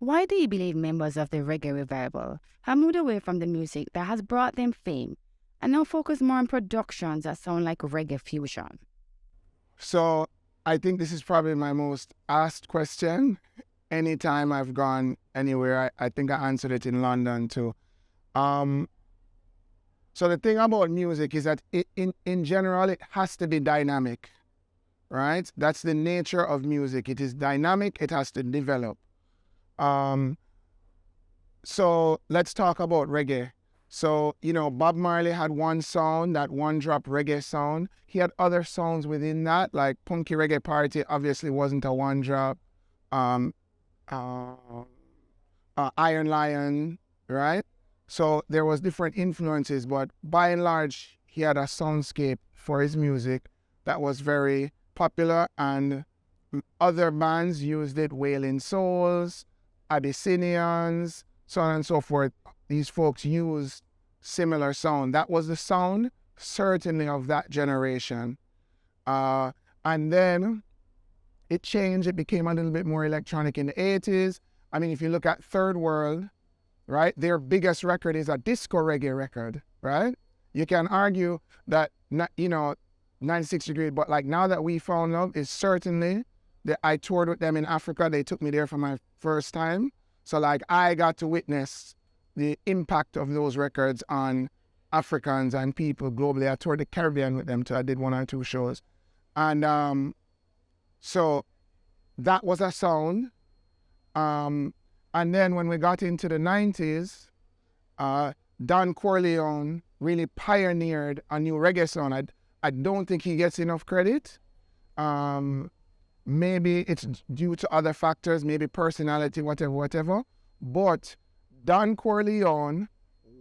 why do you believe members of the reggae revival have moved away from the music that has brought them fame and now focus more on productions that sound like reggae fusion? So I think this is probably my most asked question. Anytime I've gone anywhere, I think I answered it in London too. So the thing about music is that in general, it has to be dynamic, right? That's the nature of music. It is dynamic, it has to develop. So let's talk about reggae. So, Bob Marley had one sound, that one drop reggae sound. He had other sounds within that, like Punky Reggae Party obviously wasn't a one drop. Iron Lion, right? So there was different influences, but by and large, he had a soundscape for his music that was very popular, and other bands used it, Wailing Souls, Abyssinians, so on and so forth. These folks used similar sound. That was the sound, certainly, of that generation. And then it changed. It became a little bit more electronic in the 80s. I mean, if you look at Third World, right, their biggest record is a disco reggae record, right? You can argue that, 96 Degrees, but like Now That We Found Love is certainly, I toured with them in Africa. They took me there for my first time. So like I got to witness the impact of those records on Africans and people globally. I toured the Caribbean with them too. I did 1 or 2 shows. And so that was a sound. And then when we got into the 90s, Don Corleone really pioneered a new reggae sound. I don't think he gets enough credit. Maybe it's due to other factors, maybe personality, whatever. But Don Corleone,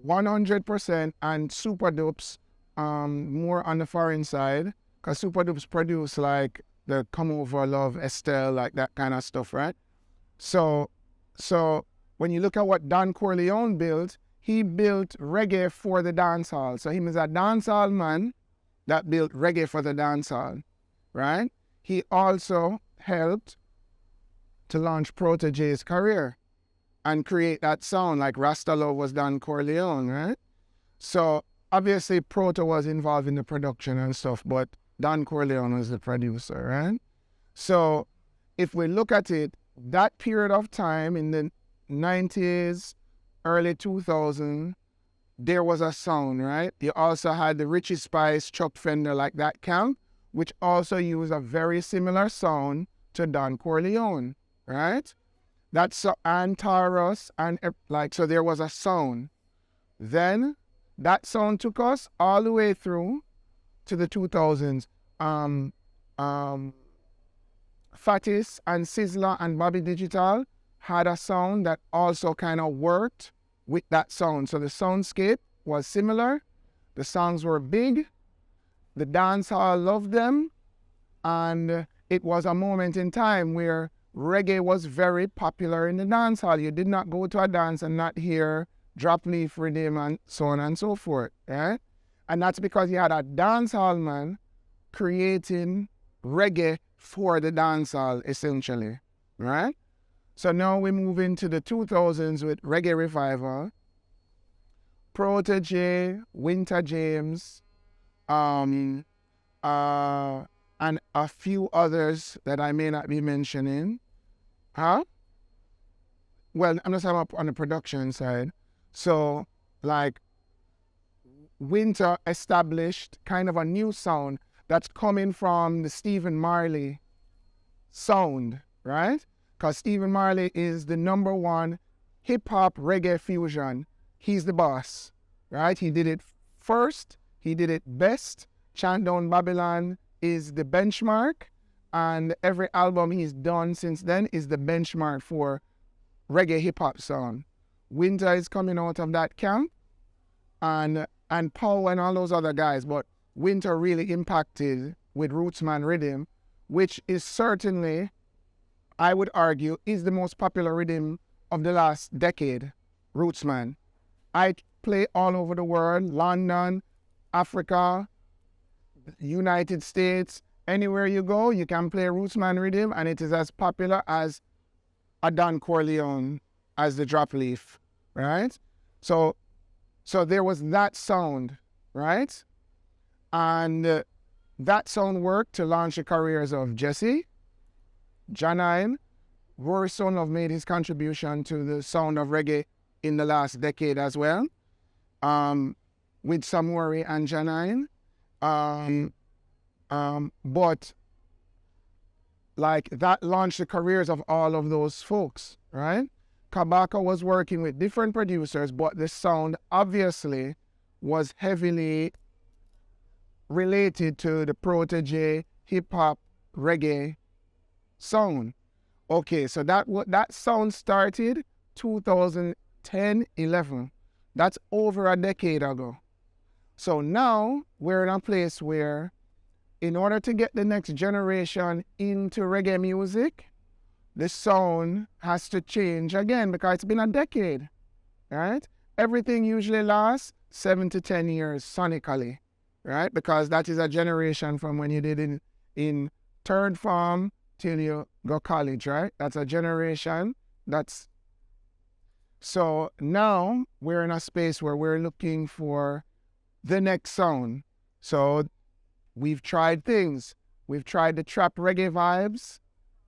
100%, and Super Dupes, more on the foreign side, because Super Dupes produce like the Come Over Love, Estelle, like that kind of stuff, right? So when you look at what Don Corleone built, he built reggae for the dancehall. So he was a dancehall man that built reggae for the dancehall, right? He also helped to launch Pt. J's career and create that sound, like Rasta Love was Don Corleone, right? So obviously Pt. was involved in the production and stuff, but Don Corleone was the producer, right? So if we look at it, that period of time in the 90s, early 2000s, there was a sound, right? You also had the Richie Spice, Chuck Fender, like that camp, which also used a very similar sound to Don Corleone, right? That's and Taurus, and so there was a sound. Then that sound took us all the way through to the 2000s. Fatis and Sizzla and Bobby Digital had a sound that also kind of worked with that sound. So the soundscape was similar. The songs were big. The dancehall loved them. And it was a moment in time where reggae was very popular in the dancehall. You did not go to a dance and not hear Drop Leaf Riddim and so on and so forth, right? And that's because you had a dancehall man creating reggae for the dancehall, essentially, right? So now we move into the 2000s with Reggae Revival, Pt. J, Winta James, and a few others that I may not be mentioning. Well, I'm just up on the production side. So, like, Winta established kind of a new sound that's coming from the Stephen Marley sound, right? Because Stephen Marley is the #1 hip-hop reggae fusion. He's the boss, right? He did it first. He did it best. Chant Down Babylon is the benchmark. And every album he's done since then is the benchmark for reggae hip-hop sound. Winta is coming out of that camp. And Paul and all those other guys. But Winta really impacted with Rootsman Riddim, which is certainly, I would argue, is the most popular rhythm of the last decade, Rootsman. I play all over the world, London, Africa, United States. Anywhere you go, you can play Rootsman Riddim, and it is as popular as a Don Corleone as the drop leaf, right? So there was that sound, right? And that sound worked to launch the careers of Jesse, Janine. Rory Stonelove made his contribution to the sound of reggae in the last decade as well, with Samori and Janine. But like that launched the careers of all of those folks, right? Kabaka was working with different producers, but the sound obviously was heavily related to the Protege hip-hop reggae sound. Okay, so that sound started 2010, 11. That's over a decade ago. So now we're in a place where in order to get the next generation into reggae music, the sound has to change again because it's been a decade, right? Everything usually lasts 7 to 10 years sonically, right? Because that is a generation from when you did in third form till you go college, right? That's a generation. So now we're in a space where we're looking for the next sound. So we've tried things. We've tried the trap reggae vibes.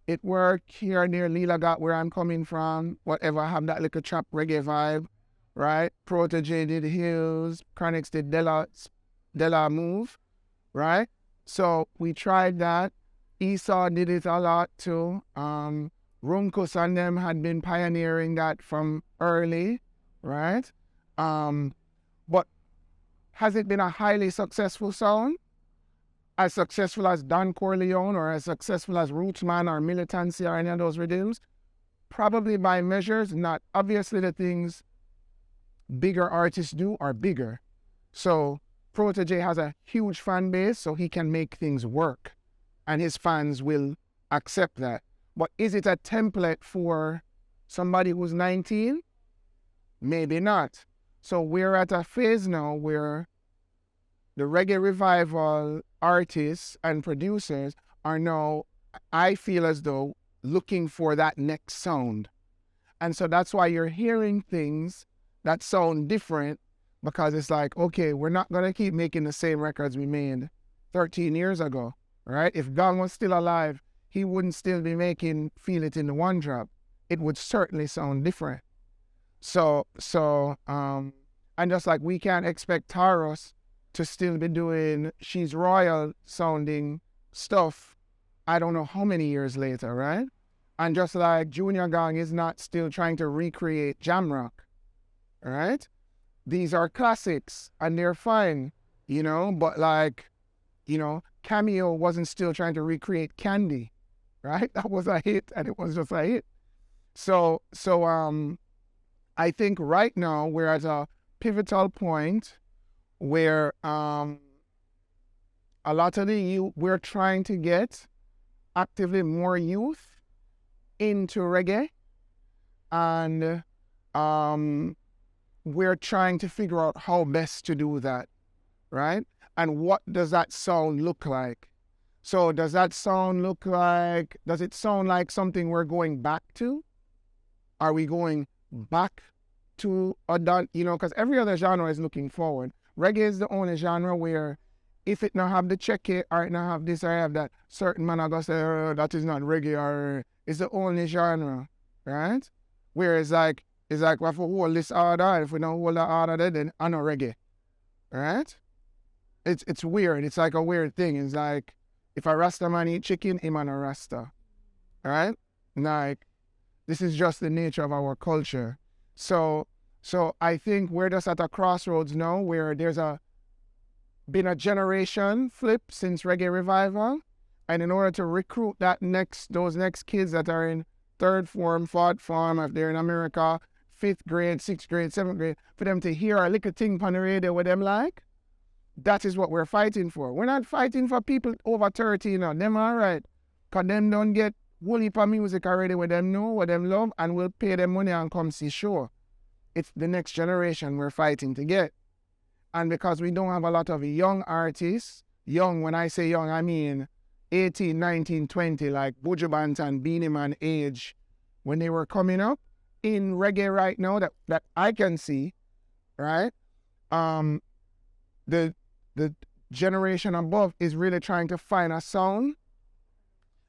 It worked here near Lilagat where I'm coming from. Whatever, have that little trap reggae vibe, right? Protege did Hills, Chronix did Della Move, right? So we tried that. Esau did it a lot too. Runkus and them had been pioneering that from early, right? But has it been a highly successful sound? As successful as Don Corleone or as successful as Rootsman or Militancy or any of those rhythms? Probably by measures, not. Obviously the things bigger artists do are bigger. So Protege has a huge fan base, so he can make things work. And his fans will accept that. But is it a template for somebody who's 19? Maybe not. So we're at a phase now where the reggae revival artists and producers are now, I feel as though, looking for that next sound. And so that's why you're hearing things that sound different, because it's like, okay, we're not going to keep making the same records we made 13 years ago, right? If Gong was still alive, he wouldn't still be making Feel It in the One Drop. It would certainly sound different. And just like we can't expect Taros to still be doing She's Royal sounding stuff, I don't know how many years later, right? And just like Junior Gong is not still trying to recreate jam rock, right? These are classics and they're fine, but like, Cameo wasn't still trying to recreate Candy, right? That was a hit and it was just a hit. So I think right now we're at a pivotal point where a lot of we're trying to get actively more youth into reggae, and we're trying to figure out how best to do that, right? And what does that sound look like? So does it sound like something we're going back to? Are we going back to because every other genre is looking forward. Reggae is the only genre where if it not have the check it or it not have this or have that, certain man are going to say, oh, that is not reggae, or it's the only genre, right? Whereas it's like we have to hold this order. If we don't hold the order, then I know reggae, right? It's weird. It's like a weird thing. It's like if a Rasta man eat chicken, him and a Rasta, right? Like this is just the nature of our culture. So I think we're just at a crossroads now where there's been a generation flip since Reggae Revival, and in order to recruit those next kids that are in third form, fourth form, if they're in America, 5th grade, 6th grade, 7th grade, for them to hear a little thing on the radio with them like, that is what we're fighting for. We're not fighting for people over 30, them all right, because them don't get whole heap of music already with them know, what them love, and we'll pay them money and come see show. It's the next generation we're fighting to get. And because we don't have a lot of young artists, young, when I say young, I mean 18, 19, 20, like Buju Banton, Beanie Man age, when they were coming up, in reggae right now that I can see, right? The generation above is really trying to find a sound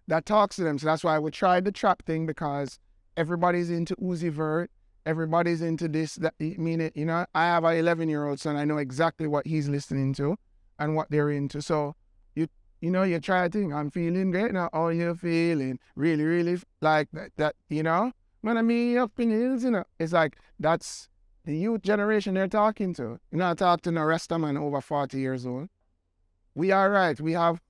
that talks to them. So that's why we tried the trap thing, because everybody's into Uzi Vert, everybody's into this, that, I mean it, you know, I have an 11-year-old son, I know exactly what he's listening to and what they're into. So you know, you try to think, I'm feeling great now, how you feeling? Really, really like that, you know? When I mean up in the hills, you know, it's like, that's the youth generation they're talking to. You're not talking to no rasta man over 40 years old. We are right. We have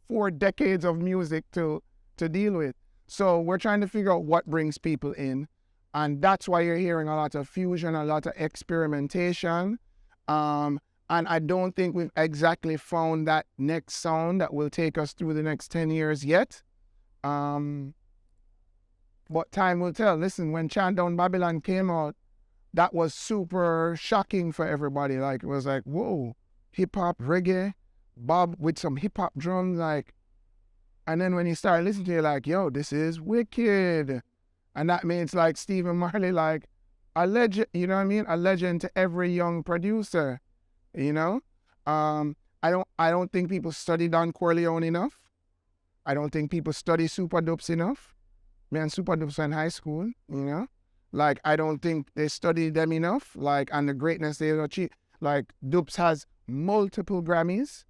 4 decades of music to deal with. So we're trying to figure out what brings people in. And that's why you're hearing a lot of fusion, a lot of experimentation. And I don't think we've exactly found that next sound that will take us through the next 10 years yet. But time will tell. Listen, when Chant Down Babylon came out, that was super shocking for everybody. Like, it was like, whoa, hip-hop, reggae, Bob with some hip-hop drums, like, and then when you start listening to it, like, yo, this is wicked. And that means, like, Stephen Marley, like, a legend, you know what I mean? A legend to every young producer. You know, I don't think people study Don Corleone enough. I don't think people study Super Dupes enough. Man, Super Dupes in high school, you know. Like, I don't think they study them enough. Like, and the greatness they achieve. Like, Dupes has multiple Grammys,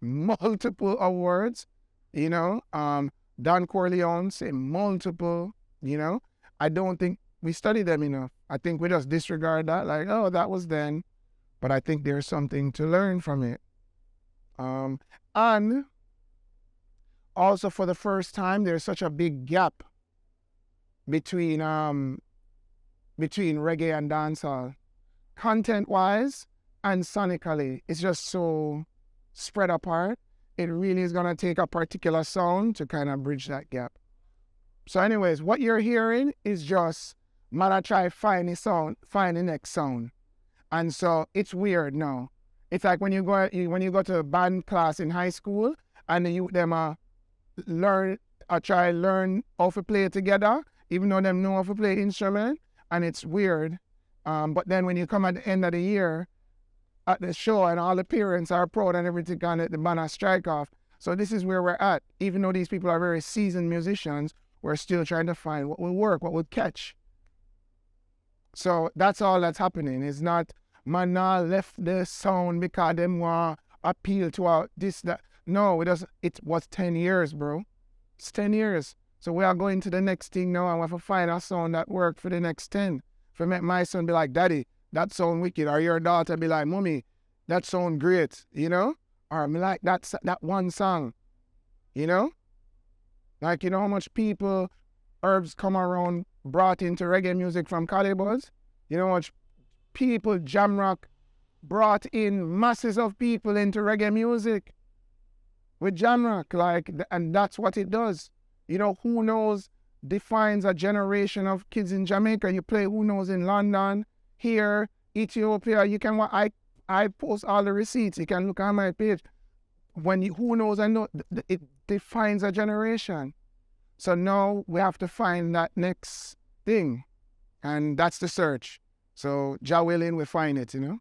multiple awards, you know. Don Corleone say multiple, you know. I don't think we study them enough. I think we just disregard that. Like, oh, that was then. But I think there's something to learn from it. And also, for the first time, there's such a big gap between reggae and dancehall. Content-wise and sonically, it's just so spread apart. It really is going to take a particular sound to kind of bridge that gap. So anyways, what you're hearing is just, man, I try find the next sound. And so it's weird now. It's like when you go to a band class in high school and you them learn how to play together, even though them know how to play instrument, and it's weird. But then when you come at the end of the year at the show and all the parents are proud and everything, and the band a strike off. So this is where we're at. Even though these people are very seasoned musicians, we're still trying to find what will work, what will catch. So that's all that's happening. It's not, man, now left the sound because them want appeal to this, that. No, it was 10 years, bro. It's 10 years. So we are going to the next thing now, and we have to find a sound that work for the next 10. For make my son be like, Daddy, that sound wicked. Or your daughter be like, Mommy, that sound great, you know? Or me like that one song, you know? Like, you know how much people, herbs come around, brought into reggae music from Calibos? You know how much people, Jamrock, brought in masses of people into reggae music with Jamrock, like, and that's what it does. You know, Who Knows defines a generation of kids in Jamaica. You play Who Knows in London, here, Ethiopia. You can, I post all the receipts. You can look on my page. Who Knows, I know it defines a generation. So now we have to find that next thing. And that's the search. So, Jah willing, we find it, you know.